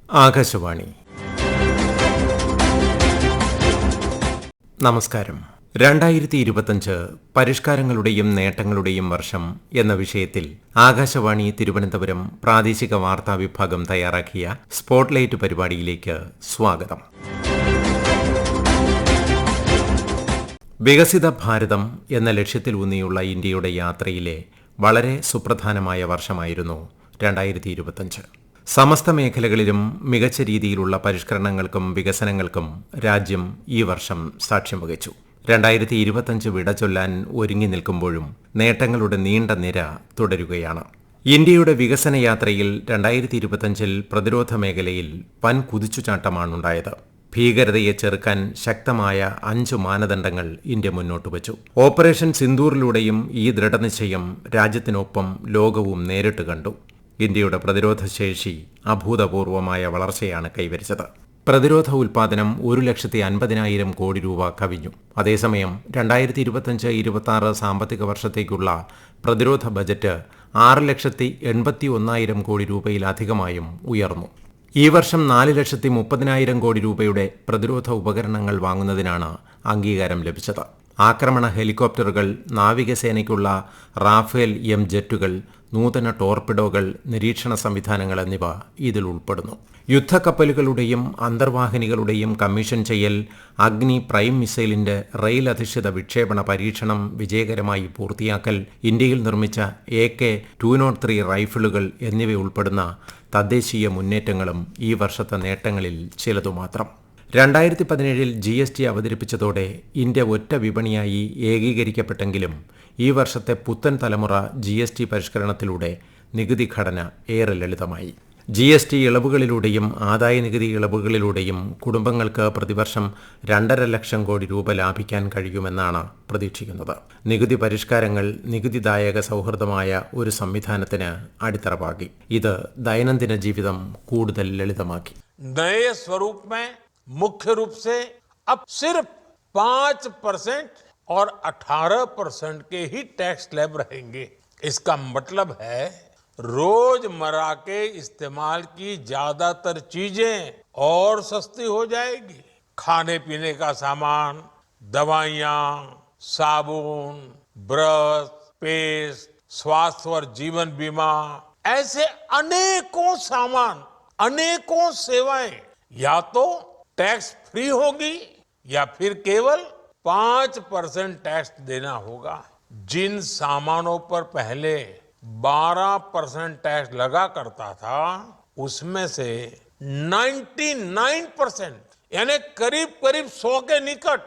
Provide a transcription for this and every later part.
ആകാശവാണി. നമസ്കാരം. 2025 പരിഷ്കാരങ്ങളുടെയും നേട്ടങ്ങളുടെയും വർഷം എന്ന വിഷയത്തിൽ ആകാശവാണി തിരുവനന്തപുരം പ്രാദേശിക വാർത്താ വിഭാഗം തയ്യാറാക്കിയ സ്പോട്ട്ലൈറ്റ് പരിപാടിയിലേക്ക് സ്വാഗതം. വികസിത ഭാരതം എന്ന ലക്ഷ്യത്തിലൂന്നിയുള്ള ഇന്ത്യയുടെ യാത്രയിലെ വളരെ സുപ്രധാനമായ വർഷമായിരുന്നു 2025. സമസ്ത മേഖലകളിലും മികച്ച രീതിയിലുള്ള പരിഷ്കരണങ്ങൾക്കും വികസനങ്ങൾക്കും രാജ്യം ഈ വർഷം സാക്ഷ്യം വഹിച്ചു. 2025 വിട ചൊല്ലാൻ ഒരുങ്ങി നിൽക്കുമ്പോഴും നേട്ടങ്ങളുടെ നീണ്ട നിര തുടരുകയാണ്. ഇന്ത്യയുടെ വികസന യാത്രയിൽ 2025 പ്രതിരോധ മേഖലയിൽ വൻ കുതിച്ചുചാട്ടമാണുണ്ടായത്. ഭീകരതയെ ചെറുക്കാൻ ശക്തമായ 5 മാനദണ്ഡങ്ങൾ ഇന്ത്യ മുന്നോട്ട് വച്ചു. ഓപ്പറേഷൻ സിന്ദൂറിലൂടെയും ഈ ദൃഢനിശ്ചയം രാജ്യത്തിനൊപ്പം ലോകവും നേരിട്ട് കണ്ടു. ഇന്ത്യയുടെ പ്രതിരോധ ശേഷി അഭൂതപൂർവമായ വളർച്ചയാണ് കൈവരിച്ചത്. പ്രതിരോധ ഉൽപ്പാദനം 1,50,000 കോടി രൂപ കവിഞ്ഞു. അതേസമയം 2025-26 സാമ്പത്തിക വർഷത്തേക്കുള്ള പ്രതിരോധ ബജറ്റ് 6,81,000 കോടി രൂപയിലധികമായും ഉയർന്നു. ഈ വർഷം 4,30,000 കോടി രൂപയുടെ പ്രതിരോധ ഉപകരണങ്ങൾ വാങ്ങുന്നതിനാണ് അംഗീകാരം ലഭിച്ചത്. ആക്രമണ ഹെലികോപ്റ്ററുകൾ, നാവികസേനയ്ക്കുള്ള റാഫേൽ എം ജെറ്റുകൾ, നൂതന ടോർപിഡോകൾ, നിരീക്ഷണ സംവിധാനങ്ങൾ എന്നിവ ഇതിൽ ഉൾപ്പെടുന്നു. യുദ്ധക്കപ്പലുകളുടെയും അന്തർവാഹിനികളുടെയും കമ്മീഷൻ ചെയ്യൽ, അഗ്നി പ്രൈം മിസൈലിന്റെ റെയിൽ അധിഷ്ഠിത വിക്ഷേപണ പരീക്ഷണം വിജയകരമായി പൂർത്തിയാക്കൽ, ഇന്ത്യയിൽ നിർമ്മിച്ച AK-203 റൈഫിളുകൾ എന്നിവയുൾപ്പെടുന്ന തദ്ദേശീയ മുന്നേറ്റങ്ങളും ഈ വർഷത്തെ നേട്ടങ്ങളിൽ ചിലതുമാത്രം. 2017 GST അവതരിപ്പിച്ചതോടെ ഇന്ത്യ ഒറ്റ വിപണിയായി ഏകീകരിക്കപ്പെട്ടെങ്കിലും ഈ വർഷത്തെ പുത്തൻ തലമുറ GST പരിഷ്കരണത്തിലൂടെ നികുതി ഘടന ഏറെ ലളിതമായി. GST ഇളവുകളിലൂടെയും ആദായനികുതി ഇളവുകളിലൂടെയും കുടുംബങ്ങൾക്ക് പ്രതിവർഷം 2.5 ലക്ഷം കോടി രൂപ ലാഭിക്കാൻ കഴിയുമെന്നാണ് പ്രതീക്ഷിക്കുന്നത്. നികുതി പരിഷ്കാരങ്ങൾ നികുതിദായക സൗഹൃദമായ ഒരു സംവിധാനത്തിന് അടിത്തറ. ഇത് ദൈനംദിന ജീവിതം കൂടുതൽ ലളിതമാക്കി. मुख्य रूप से अब सिर्फ 5% और 18% के ही टैक्स स्लैब रहेंगे. इसका मतलब है रोजमर्रा के इस्तेमाल की ज्यादातर चीजें और सस्ती हो जाएगी. खाने पीने का सामान, दवाइयाँ, साबुन, ब्रश, पेस्ट, स्वास्थ्य और जीवन बीमा, ऐसे अनेकों सामान, अनेकों सेवाएं या तो टैक्स फ्री होगी या फिर केवल 5% टैक्स देना होगा. जिन सामानों पर पहले 12% टैक्स लगा करता था, उसमें से 99% यानी करीब 100 के निकट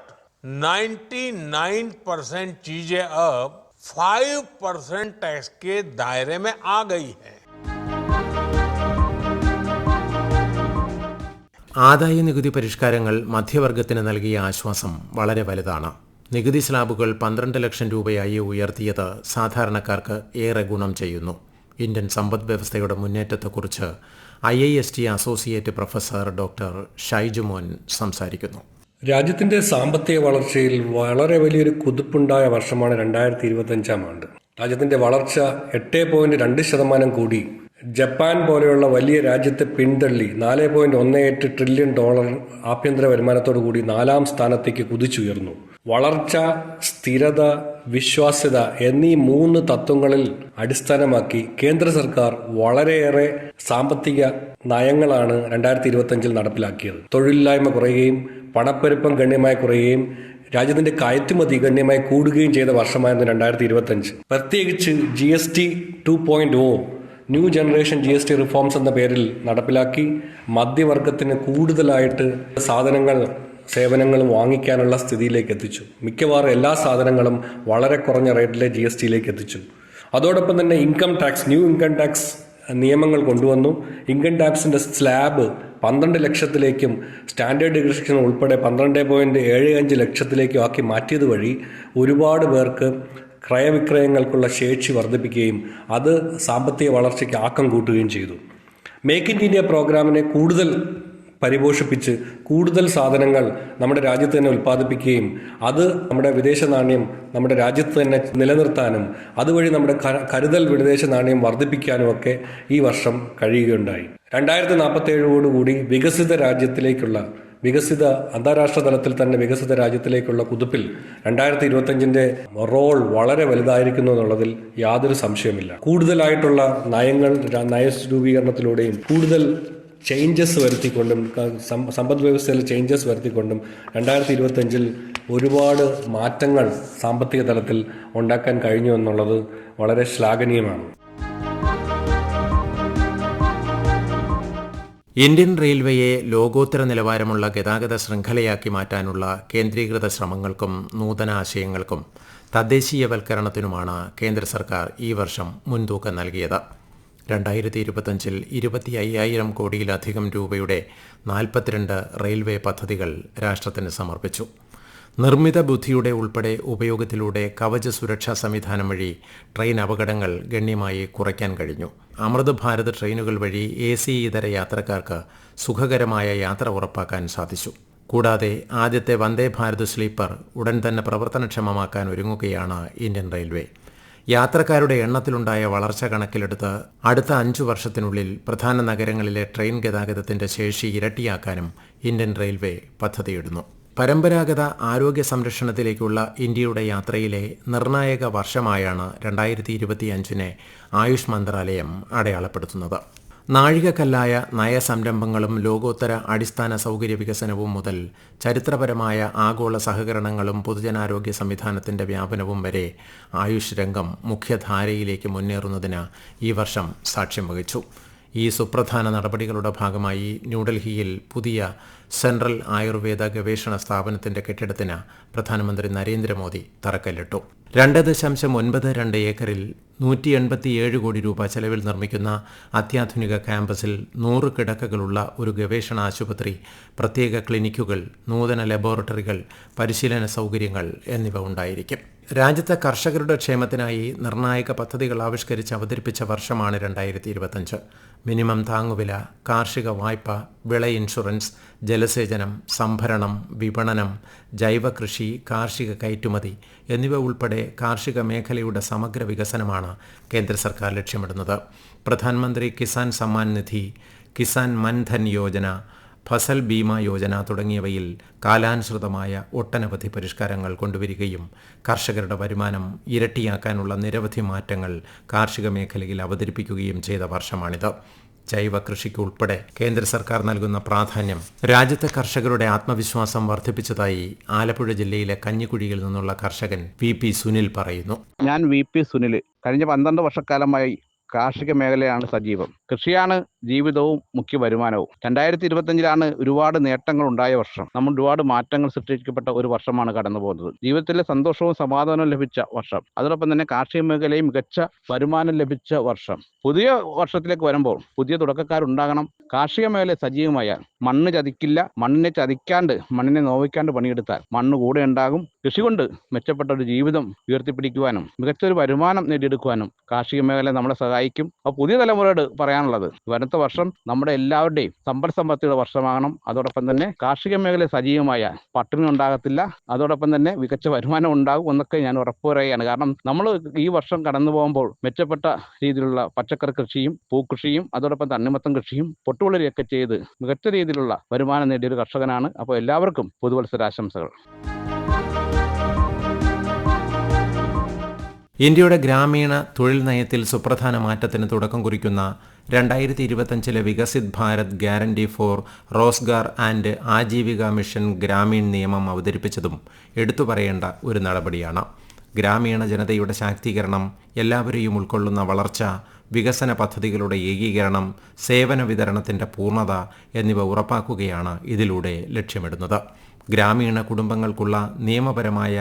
99% चीजें अब 5% टैक्स के दायरे में आ गई है. ആദായനികുതി പരിഷ്കാരങ്ങൾ മധ്യവർഗത്തിന് നൽകിയ ആശ്വാസം വളരെ വലുതാണ്. നികുതി സ്ലാബുകൾ 12 ലക്ഷം രൂപയായി ഉയർത്തിയത് സാധാരണക്കാർക്ക് ഏറെ ഗുണം ചെയ്യുന്നു. ഇന്ത്യൻ സമ്പദ് വ്യവസ്ഥയുടെ മുന്നേറ്റത്തെക്കുറിച്ച് IIST associate professor doctor Shaijumon സംസാരിക്കുന്നു. രാജ്യത്തിന്റെ സാമ്പത്തിക വളർച്ചയിൽ വളരെ വലിയൊരു കുതിപ്പുണ്ടായ വർഷമാണ് 2025 ആണ്ട്. രാജ്യത്തിന്റെ വളർച്ച 8.2% കൂടി ജപ്പാൻ പോലെയുള്ള വലിയ രാജ്യത്തെ പിന്തള്ളി $4.18 ട്രില്യൺ ആഭ്യന്തര വരുമാനത്തോടു കൂടി 4ാം സ്ഥാനത്തേക്ക് കുതിച്ചുയർന്നു. വളർച്ച, സ്ഥിരത, വിശ്വാസ്യത എന്നീ 3 തത്വങ്ങളിൽ അടിസ്ഥാനമാക്കി കേന്ദ്ര സർക്കാർ വളരെയേറെ സാമ്പത്തിക നയങ്ങളാണ് 2025 നടപ്പിലാക്കിയത്. തൊഴിലില്ലായ്മ കുറയുകയും പണപ്പെരുപ്പം ഗണ്യമായി കുറയുകയും രാജ്യത്തിന്റെ കയറ്റുമതി ഗണ്യമായി കൂടുകയും ചെയ്ത വർഷമായിരുന്നു 2025. പ്രത്യേകിച്ച് GST 2.0 new generation GST reforms എന്ന പേരിൽ നടപ്പിലാക്കി മധ്യവർഗത്തിന് കൂടുതലായിട്ട് സാധനങ്ങൾ സേവനങ്ങൾ വാങ്ങിക്കാനുള്ള സ്ഥിതിയിലേക്ക് എത്തിച്ചു. മിക്കവാറും എല്ലാ സാധനങ്ങളും വളരെ കുറഞ്ഞ റേറ്റിലെ GSTയിലേക്ക് എത്തിച്ചു. അതോടൊപ്പം തന്നെ ന്യൂ ഇൻകം ടാക്സ് നിയമങ്ങൾ കൊണ്ടുവന്നു. ഇൻകം ടാക്സിന്റെ സ്ലാബ് 12 ലക്ഷത്തിലേക്കും സ്റ്റാൻഡേർഡ് ഡിഡക്ഷൻ ഉൾപ്പെടെ 12.75 ലക്ഷത്തിലേക്കും ആക്കി മാറ്റിയത് വഴി ഒരുപാട് പേർക്ക് ക്രയവിക്രയങ്ങൾക്കുള്ള ശേഷി വർദ്ധിപ്പിക്കുകയും അത് സാമ്പത്തിക വളർച്ചയ്ക്ക് ആക്കം കൂട്ടുകയും ചെയ്തു. മേക്ക് ഇൻ ഇന്ത്യ പ്രോഗ്രാമിനെ കൂടുതൽ പരിപോഷിപ്പിച്ച് കൂടുതൽ സാധനങ്ങൾ നമ്മുടെ രാജ്യത്ത് തന്നെ ഉൽപ്പാദിപ്പിക്കുകയും അത് നമ്മുടെ വിദേശ നാണ്യം നമ്മുടെ രാജ്യത്ത് തന്നെ നിലനിർത്താനും അതുവഴി നമ്മുടെ കരുതൽ വിദേശ നാണ്യം വർദ്ധിപ്പിക്കാനും ഒക്കെ ഈ വർഷം കഴിയുകയുണ്ടായി. 2047 വികസിത അന്താരാഷ്ട്ര തലത്തിൽ തന്നെ വികസിത രാജ്യത്തിലേക്കുള്ള കുതിപ്പിൽ 2025 റോൾ വളരെ വലുതായിരിക്കുന്നു എന്നുള്ളതിൽ യാതൊരു സംശയമില്ല. കൂടുതലായിട്ടുള്ള നയരൂപീകരണത്തിലൂടെയും കൂടുതൽ ചേഞ്ചസ് വരുത്തിക്കൊണ്ടും സമ്പദ് വ്യവസ്ഥയിൽ ചേഞ്ചസ് വരുത്തിക്കൊണ്ടും 2025 ഒരുപാട് മാറ്റങ്ങൾ സാമ്പത്തിക തലത്തിൽ ഉണ്ടാക്കാൻ കഴിഞ്ഞു എന്നുള്ളത് വളരെ ശ്ലാഘനീയമാണ്. ഇന്ത്യൻ റെയിൽവേയെ ലോകോത്തര നിലവാരമുള്ള ഗതാഗത ശൃംഖലയാക്കി മാറ്റാനുള്ള കേന്ദ്രീകൃത ശ്രമങ്ങൾക്കും നൂതനാശയങ്ങൾക്കും തദ്ദേശീയവൽക്കരണത്തിനുമാണ് കേന്ദ്ര സർക്കാർ ഈ വർഷം മുൻതൂക്കം നൽകിയത്. 2025 25,000 കോടിയിലധികം രൂപയുടെ 42 റെയിൽവേ പദ്ധതികൾ രാഷ്ട്രത്തിന് സമർപ്പിച്ചു. നിർമ്മിത ബുദ്ധിയുടെ ഉൾപ്പെടെ ഉപയോഗത്തിലൂടെ കവച സുരക്ഷാ സംവിധാനം വഴി ട്രെയിൻ അപകടങ്ങൾ ഗണ്യമായി കുറയ്ക്കാൻ കഴിഞ്ഞു. അമൃത് ഭാരത് ട്രെയിനുകൾ വഴി AC ഇതര യാത്രക്കാർക്ക് സുഖകരമായ യാത്ര ഉറപ്പാക്കാൻ സാധിച്ചു. കൂടാതെ ആദ്യത്തെ വന്ദേ ഭാരത് സ്ലീപ്പർ ഉടൻ തന്നെ പ്രവർത്തനക്ഷമമാക്കാൻ ഒരുങ്ങുകയാണ് ഇന്ത്യൻ റെയിൽവേ. യാത്രക്കാരുടെ എണ്ണത്തിലുണ്ടായ വളർച്ച കണക്കിലെടുത്ത് അടുത്ത 5 വർഷത്തിനുള്ളിൽ പ്രധാന നഗരങ്ങളിലെ ട്രെയിൻ ഗതാഗതത്തിന്റെ ശേഷി ഇരട്ടിയാക്കാനും ഇന്ത്യൻ റെയിൽവേ പദ്ധതിയിടുന്നു. പരമ്പരാഗത ആരോഗ്യ സംരക്ഷണത്തിലേക്കുള്ള ഇന്ത്യയുടെ യാത്രയിലെ നിർണായക വർഷമായാണ് 2025 ആയുഷ് മന്ത്രാലയം അടയാളപ്പെടുത്തുന്നത്. നാഴികക്കല്ലായ നയസംരംഭങ്ങളും ലോകോത്തര അടിസ്ഥാന സൗകര്യ വികസനവും മുതൽ ചരിത്രപരമായ ആഗോള സഹകരണങ്ങളും പൊതുജനാരോഗ്യ സംവിധാനത്തിന്റെ വ്യാപനവും വരെ ആയുഷ് രംഗം മുഖ്യധാരയിലേക്ക് മുന്നേറുന്നതിന് ഈ വർഷം സാക്ഷ്യം വഹിച്ചു. ഈ സുപ്രധാന നടപടികളുടെ ഭാഗമായി ന്യൂഡൽഹിയിൽ പുതിയ സെൻട്രൽ ആയുർവേദ ഗവേഷണ സ്ഥാപനത്തിന്റെ കെട്ടിടത്തിന് പ്രധാനമന്ത്രി നരേന്ദ്രമോദി തറക്കല്ലിട്ടു. 2.92 ഏക്കറിൽ 187 കോടി രൂപ ചെലവിൽ നിർമ്മിക്കുന്ന അത്യാധുനിക ക്യാമ്പസിൽ 100 കിടക്കകളുള്ള ഒരു ഗവേഷണ ആശുപത്രി, പ്രത്യേക ക്ലിനിക്കുകൾ, നൂതന ലബോറട്ടറികൾ, പരിശീലന സൗകര്യങ്ങൾ എന്നിവ ഉണ്ടായിരിക്കും. രാജ്യത്തെ കർഷകരുടെ ക്ഷേമത്തിനായി നിർണായക പദ്ധതികൾ ആവിഷ്കരിച്ച് അവതരിപ്പിച്ച വർഷമാണ് 2025. മിനിമം താങ്ങുവില, കാർഷിക വായ്പ, വിള ഇൻഷുറൻസ്, ജലസേചനം, സംഭരണം, വിപണനം, ജൈവകൃഷി, കാർഷിക കയറ്റുമതി എന്നിവ ഉൾപ്പെടെ കാർഷിക മേഖലയുടെ സമഗ്ര വികസനമാണ് കേന്ദ്ര സർക്കാർ ലക്ഷ്യമിടുന്നത്. പ്രധാനമന്ത്രി കിസാൻ സമ്മാൻ നിധി, കിസാൻ മൻധൻ യോജന, ഫസൽ ബീമ യോജന തുടങ്ങിയവയിൽ കാലാനുസൃതമായ ഒട്ടനവധി പരിഷ്കാരങ്ങൾ കൊണ്ടുവരികയും കർഷകരുടെ വരുമാനം ഇരട്ടിയാക്കാനുള്ള നിരവധി മാറ്റങ്ങൾ കാർഷിക മേഖലയിൽ അവതരിപ്പിക്കുകയും ചെയ്ത വർഷമാണിത്. ജൈവ കൃഷിക്ക് ഉൾപ്പെടെ കേന്ദ്ര സർക്കാർ നൽകുന്ന പ്രാധാന്യം രാജ്യത്തെ കർഷകരുടെ ആത്മവിശ്വാസം വർദ്ധിപ്പിച്ചതായി ആലപ്പുഴ ജില്ലയിലെ കഞ്ഞിക്കുഴിയിൽ നിന്നുള്ള കർഷകൻ VP സുനിൽ പറയുന്നു. ഞാൻ VP സുനിൽ. കഴിഞ്ഞ 12 വർഷക്കാലമായി കാർഷിക മേഖലയാണ് സജീവം. കൃഷിയാണ് ജീവിതവും മുഖ്യ വരുമാനവും. 2025 ഒരുപാട് നേട്ടങ്ങൾ ഉണ്ടായ വർഷം. നമ്മൾ ഒരുപാട് മാറ്റങ്ങൾ സൃഷ്ടിക്കപ്പെട്ട ഒരു വർഷമാണ് കടന്നു പോകുന്നത്. ജീവിതത്തിലെ സന്തോഷവും സമാധാനവും ലഭിച്ച വർഷം. അതോടൊപ്പം തന്നെ കാർഷിക മേഖലയിൽ മികച്ച വരുമാനം ലഭിച്ച വർഷം. പുതിയ വർഷത്തിലേക്ക് വരുമ്പോൾ പുതിയ തുടക്കക്കാരുണ്ടാകണം. കാർഷിക മേഖല സജീവമായാൽ മണ്ണ് ചതിക്കില്ല. മണ്ണിനെ ചതിക്കാണ്ട്, മണ്ണിനെ നോവിക്കാണ്ട് പണിയെടുത്താൽ മണ്ണ് കൂടെ ഉണ്ടാകും. കൃഷി കൊണ്ട് മെച്ചപ്പെട്ട ഒരു ജീവിതം ഉയർത്തിപ്പിടിക്കുവാനും മികച്ചൊരു വരുമാനം നേടിയെടുക്കുവാനും കാർഷിക മേഖല നമ്മളെ സഹായിക്കും. അപ്പോൾ പുതിയ തലമുറയോട് പറയാനുള്ളത്, വരുന്ന വർഷം നമ്മുടെ എല്ലാവരുടെയും സമ്പൽ സമൃദ്ധിയുടെ വർഷമാകണം. അതോടൊപ്പം തന്നെ കാർഷിക മേഖല സജീവമായാൽ പട്ടിണി ഉണ്ടാകത്തില്ല. അതോടൊപ്പം തന്നെ മികച്ച വരുമാനം ഉണ്ടാകും എന്നൊക്കെ ഞാൻ ഉറപ്പു പറയുകയാണ്. കാരണം നമ്മൾ ഈ വർഷം കടന്നു പോകുമ്പോൾ മെച്ചപ്പെട്ട രീതിയിലുള്ള പച്ചക്കറി കൃഷിയും പൂക്കൃഷിയും അതോടൊപ്പം തണ്ണിമത്തൻ കൃഷിയും പൊട്ടുവളരിയൊക്കെ ചെയ്ത് മികച്ച രീതിയിലുള്ള വരുമാനം നേടിയൊരു കർഷകനാണ്. അപ്പോൾ എല്ലാവർക്കും പുതുവത്സരാശംസകൾ. ഇന്ത്യയുടെ ഗ്രാമീണ തൊഴിൽ നയത്തിൽ സുപ്രധാന മാറ്റത്തിന് തുടക്കം കുറിക്കുന്ന 2025 Viksit Bharat guarantee for Rozgar and Ajeevika mission Gramin നിയമം അവതരിപ്പിച്ചതും എടുത്തു പറയേണ്ട ഒരു നടപടിയാണ്. ഗ്രാമീണ ജനതയുടെ ശാക്തീകരണം, എല്ലാവരെയും ഉൾക്കൊള്ളുന്ന വളർച്ച, വികസന പദ്ധതികളുടെ ഏകീകരണം, സേവന വിതരണത്തിൻ്റെ പൂർണ്ണത എന്നിവ ഉറപ്പാക്കുകയാണ് ഇതിലൂടെ ലക്ഷ്യമിടുന്നത്. ഗ്രാമീണ കുടുംബങ്ങൾക്കുള്ള നിയമപരമായ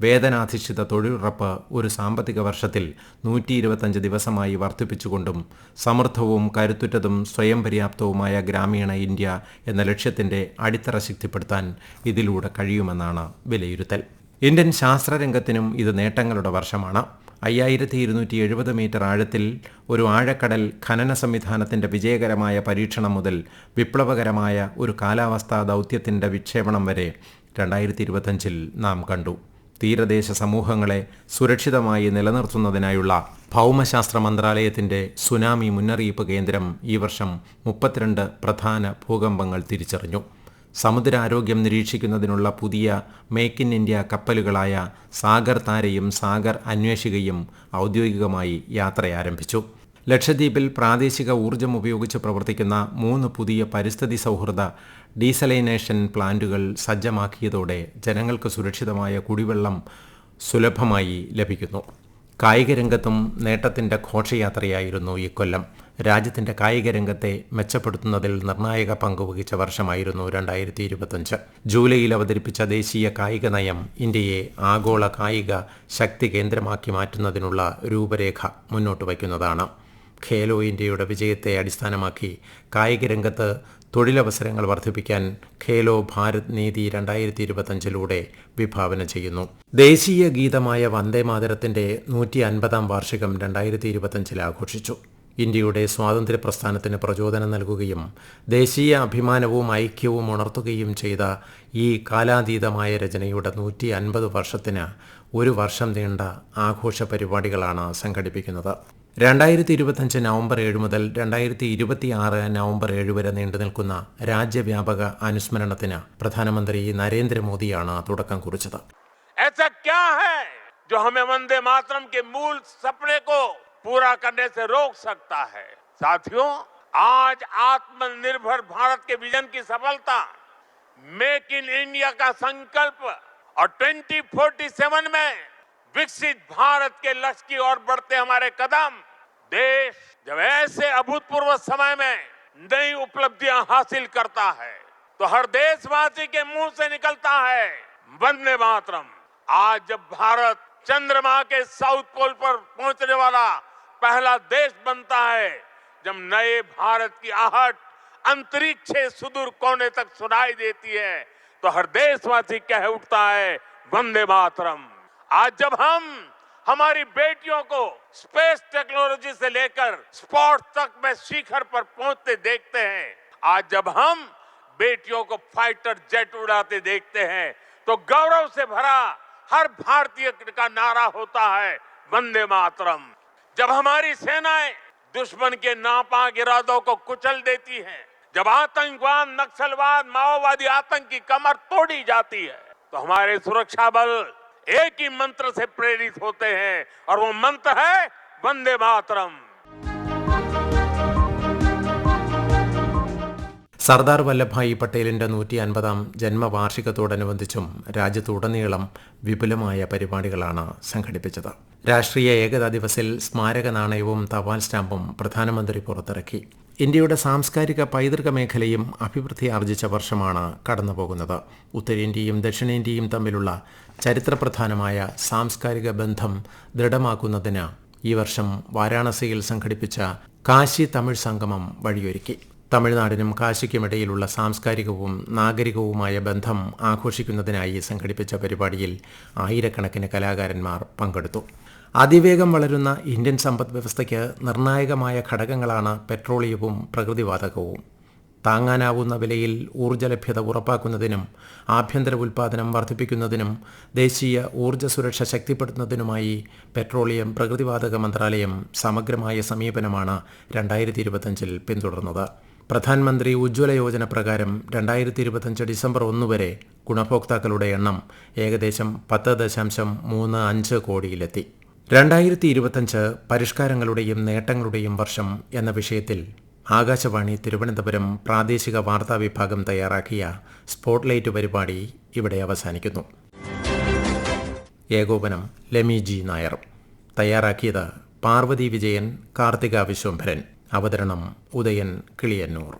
വേതനാധിഷ്ഠിത തൊഴിലുറപ്പ് ഒരു സാമ്പത്തിക വർഷത്തിൽ 125 ദിവസമായി വർദ്ധിപ്പിച്ചുകൊണ്ടും സമൃദ്ധവും കരുത്തുറ്റതും സ്വയം പര്യാപ്തവുമായ ഗ്രാമീണ ഇന്ത്യ എന്ന ലക്ഷ്യത്തിൻ്റെ അടിത്തറ ശക്തിപ്പെടുത്താൻ ഇതിലൂടെ കഴിയുമെന്നാണ് വിലയിരുത്തൽ. ഇന്ത്യൻ ശാസ്ത്രരംഗത്തിനും ഇത് നേട്ടങ്ങളുടെ വർഷമാണ്. 5270 മീറ്റർ ആഴത്തിൽ ഒരു ആഴക്കടൽ ഖനന സംവിധാനത്തിന്റെ വിജയകരമായ പരീക്ഷണം മുതൽ വിപ്ലവകരമായ ഒരു കാലാവസ്ഥാ ദൗത്യത്തിന്റെ വിക്ഷേപണം വരെ 2025 നാം കണ്ടു. തീരദേശ സമൂഹങ്ങളെ സുരക്ഷിതമായി നിലനിർത്തുന്നതിനായുള്ള ഭൗമശാസ്ത്ര മന്ത്രാലയത്തിന്റെ സുനാമി മുന്നറിയിപ്പ് കേന്ദ്രം ഈ വർഷം 32 പ്രധാന ഭൂകമ്പങ്ങൾ തിരിച്ചറിഞ്ഞു. സമുദ്രാരോഗ്യം നിരീക്ഷിക്കുന്നതിനുള്ള പുതിയ മേക്ക് ഇൻ ഇന്ത്യ കപ്പലുകളായ സാഗർ താരയും സാഗർ അന്വേഷികയും ഔദ്യോഗികമായി യാത്രയാരംഭിച്ചു. ലക്ഷദ്വീപിൽ പ്രാദേശിക ഊർജ്ജം ഉപയോഗിച്ച് പ്രവർത്തിക്കുന്ന 3 പുതിയ പരിസ്ഥിതി സൗഹൃദ ഡീസലൈനേഷൻ പ്ലാന്റുകൾ സജ്ജമാക്കിയതോടെ ജനങ്ങൾക്ക് സുരക്ഷിതമായ കുടിവെള്ളം സുലഭമായി ലഭിക്കുന്നു. കായിക രംഗത്തും നേട്ടത്തിന്റെ ഘോഷയാത്രയായിരുന്നു ഇക്കൊല്ലം. രാജ്യത്തിന്റെ കായിക രംഗത്തെ മെച്ചപ്പെടുത്തുന്നതിൽ നിർണായക പങ്കുവഹിച്ച വർഷമായിരുന്നു 2025. ജൂലൈയിൽ അവതരിപ്പിച്ച ദേശീയ കായിക നയം ഇന്ത്യയെ ആഗോള കായിക ശക്തി കേന്ദ്രമാക്കി മാറ്റുന്നതിനുള്ള രൂപരേഖ മുന്നോട്ട് വയ്ക്കുന്നതാണ്. ഖേലോ ഇന്ത്യയുടെ വിജയത്തെ അടിസ്ഥാനമാക്കി കായിക രംഗത്ത് തൊഴിലവസരങ്ങൾ വർദ്ധിപ്പിക്കാൻ ഖേലോ ഭാരത് നീതി 2025 വിഭാവന ചെയ്യുന്നു. ദേശീയ ഗീതമായ വന്ദേമാതരത്തിന്റെ 150-ാം വാർഷികം 2025 ആഘോഷിച്ചു. ഇന്ത്യയുടെ സ്വാതന്ത്ര്യ പ്രസ്ഥാനത്തിന് പ്രചോദനം നൽകുകയും ദേശീയ അഭിമാനവും ഐക്യവും ഉണർത്തുകയും ചെയ്ത ഈ കാലാതീതമായ രചനയുടെ 150 വർഷത്തിന് ഒരു വർഷം നീണ്ട ആഘോഷ പരിപാടികളാണ് സംഘടിപ്പിക്കുന്നത്. 2025 നവംബർ 7 മുതൽ 2026 നവംബർ 7 വരെ നീണ്ടുനിൽക്കുന്ന രാജ്യവ്യാപക അനുസ്മരണത്തിന് പ്രധാനമന്ത്രി നരേന്ദ്രമോദിയാണ് തുടക്കം കുറിച്ചത്. ऐसा क्या है जो हमें वंदे मातरम के मूल सपने को पूरा करने से रोक सकता है? साथियों, आज आत्मनिर्भर भारत के विजन की सफलता, मेक इन इंडिया का संकल्प और 2047 में विकसित भारत के लक्ष्य की ओर बढ़ते हमारे कदम, देश जब ऐसे अभूतपूर्व समय में नई उपलब्धियां हासिल करता है तो हर देशवासी के मुंह से निकलता है वंदे मातरम। आज जब भारत चंद्रमा के साउथ पोल पर पहुंचने वाला पहला देश बनता है, जब नए भारत की आहट अंतरिक्ष से सुदूर कोने तक सुनाई देती है, तो हर देशवासी कह उठता है वंदे मातरम। आज जब हम हमारी बेटियों को स्पेस टेक्नोलॉजी से लेकर स्पोर्ट्स तक में शिखर पर पहुंचते देखते हैं, आज जब हम बेटियों को फाइटर जेट उड़ाते देखते हैं, तो गौरव से भरा हर भारतीय का नारा होता है वंदे मातरम। जब हमारी सेनाएं दुश्मन के नापाक इरादों को कुचल देती हैं, जब आतंकवाद, नक्सलवाद, माओवादी आतंक की कमर तोड़ी जाती है, तो हमारे सुरक्षा बल एक ही मंत्र से प्रेरित होते हैं और वो मंत्र है वंदे मातरम। സർദാർ വല്ലഭായി പട്ടേലിന്റെ 150-ാം ജന്മവാർഷികത്തോടനുബന്ധിച്ചും രാജ്യത്തുടനീളം വിപുലമായ പരിപാടികളാണ് സംഘടിപ്പിച്ചത്. രാഷ്ട്രീയ ഏകതാ ദിവസിൽ സ്മാരക നാണയവും തപാൽ സ്റ്റാമ്പും പ്രധാനമന്ത്രി പുറത്തിറക്കി. ഇന്ത്യയുടെ സാംസ്കാരിക പൈതൃക മേഖലയും അഭിവൃദ്ധി ആർജിച്ച വർഷമാണ് കടന്നുപോകുന്നത്. ഉത്തരേന്ത്യയും ദക്ഷിണേന്ത്യയും തമ്മിലുള്ള ചരിത്രപ്രധാനമായ സാംസ്കാരിക ബന്ധം ദൃഢമാക്കുന്നതിന് ഈ വർഷം വാരാണസിയിൽ സംഘടിപ്പിച്ച കാശി തമിഴ് സംഗമം വഴിയൊരുക്കി. തമിഴ്നാടിനും കാശിക്കുമിടയിലുള്ള സാംസ്കാരികവും നാഗരികവുമായ ബന്ധം ആഘോഷിക്കുന്നതിനായി സംഘടിപ്പിച്ച പരിപാടിയിൽ ആയിരക്കണക്കിന് കലാകാരന്മാർ പങ്കെടുത്തു. അതിവേഗം വളരുന്ന ഇന്ത്യൻ സമ്പദ് വ്യവസ്ഥയ്ക്ക് നിർണായകമായ ഘടകങ്ങളാണ് പെട്രോളിയവും പ്രകൃതിവാതകവും. താങ്ങാനാവുന്ന വിലയിൽ ഊർജ്ജലഭ്യത ഉറപ്പാക്കുന്നതിനും ആഭ്യന്തര ഉൽപ്പാദനം വർദ്ധിപ്പിക്കുന്നതിനും ദേശീയ ഊർജ്ജ സുരക്ഷ ശക്തിപ്പെടുത്തുന്നതിനുമായി പെട്രോളിയം പ്രകൃതിവാതക മന്ത്രാലയം സമഗ്രമായ സമീപനമാണ് 2025 പിന്തുടർന്നത്. പ്രധാനമന്ത്രി ഉജ്ജ്വല യോജന പ്രകാരം 2025 ഡിസംബർ 1 വരെ ഗുണഭോക്താക്കളുടെ എണ്ണം ഏകദേശം 10.35 കോടിയിലെത്തി. 2025 പരിഷ്കാരങ്ങളുടെയും നേട്ടങ്ങളുടെയും വർഷം എന്ന വിഷയത്തിൽ ആകാശവാണി തിരുവനന്തപുരം പ്രാദേശിക വാർത്താ വിഭാഗം തയ്യാറാക്കിയ സ്പോട്ട്ലൈറ്റ് പരിപാടി ഇവിടെ അവസാനിക്കുന്നു. ഏകോപനം ലെമി ജി നായർ. തയ്യാറാക്കിയത് പാർവതി വിജയൻ, കാർത്തിക വിശ്വംഭരൻ. അവതരണം ഉദയൻ കിളിയന്നൂർ.